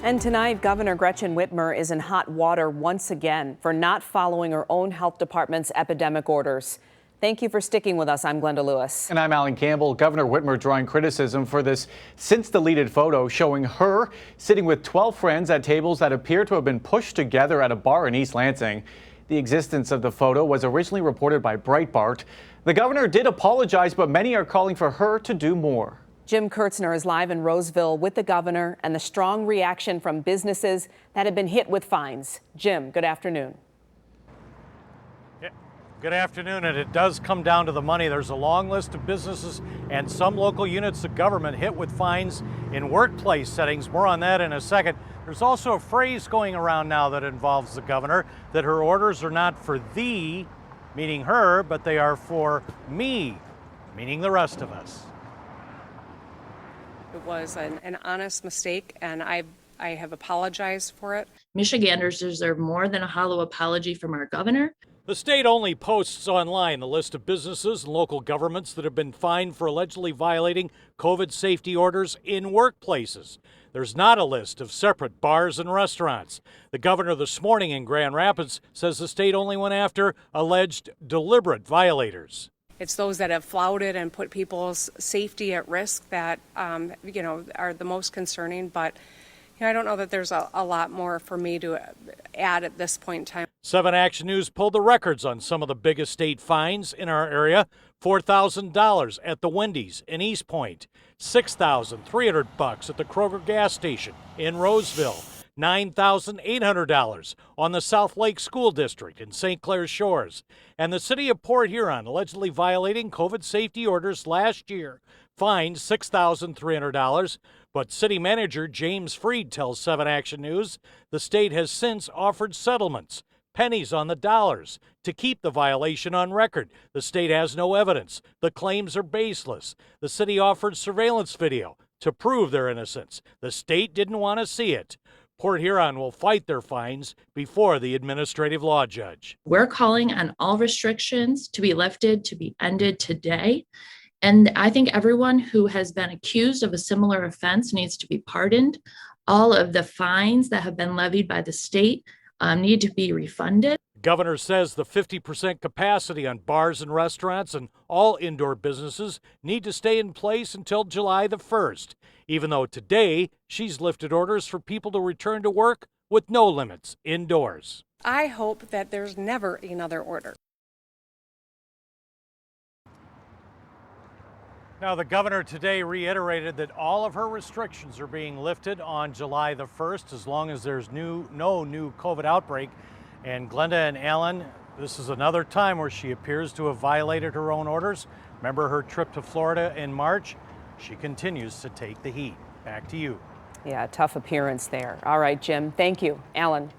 And tonight, Governor Gretchen Whitmer is in hot water once again for not following her own health department's epidemic orders. Thank you for sticking with us. I'm Glenda Lewis. And I'm Alan Campbell. Governor Whitmer drawing criticism for this since-deleted photo showing her sitting with 12 friends at tables that appear to have been pushed together at a bar in East Lansing. The existence of the photo was originally reported by Breitbart. The governor did apologize, but many are calling for her to do more. Jim Kurtzner is live in Roseville with the governor and the strong reaction from businesses that have been hit with fines. Jim, good afternoon. Yeah, good afternoon, and it does come down to the money. There's a long list of businesses and some local units of government hit with fines in workplace settings. More on that in a second. There's also a phrase going around now that involves the governor, that her orders are not for thee, meaning her, but they are for me, meaning the rest of us. It was an honest mistake, and I have apologized for it. Michiganders deserve more than a hollow apology from our governor. The state only posts online the list of businesses and local governments that have been fined for allegedly violating COVID safety orders in workplaces. There's not a list of separate bars and restaurants. The governor this morning in Grand Rapids says the state only went after alleged deliberate violators. It's those that have flouted and put people's safety at risk that, are the most concerning. But I don't know that there's a lot more for me to add at this point in time. 7 Action News pulled the records on some of the biggest state fines in our area. $4,000 at the Wendy's in East Point, $6,300 at the Kroger gas station in Roseville, $9,800 on the South Lake School District in St. Clair Shores. And the city of Port Huron, allegedly violating COVID safety orders last year, fined $6,300. But city manager James Freed tells 7 Action News the state has since offered settlements, pennies on the dollars, to keep the violation on record. The state has no evidence. The claims are baseless. The city offered surveillance video to prove their innocence. The state didn't want to see it. Port Huron will fight their fines before the administrative law judge. We're calling on all restrictions to be lifted, to be ended today. And I think everyone who has been accused of a similar offense needs to be pardoned. All of the fines that have been levied by the state need to be refunded. The governor says the 50% capacity on bars and restaurants and all indoor businesses need to stay in place until July the 1st, even though today she's lifted orders for people to return to work with no limits indoors. I hope that there's never another order. Now, the governor today reiterated that all of her restrictions are being lifted on July the 1st as long as there's no new COVID outbreak. And Glenda and Alan, this is another time where she appears to have violated her own orders. Remember her trip to Florida in March? She continues to take the heat. Back to you. Yeah, tough appearance there. All right, Jim. Thank you. Alan.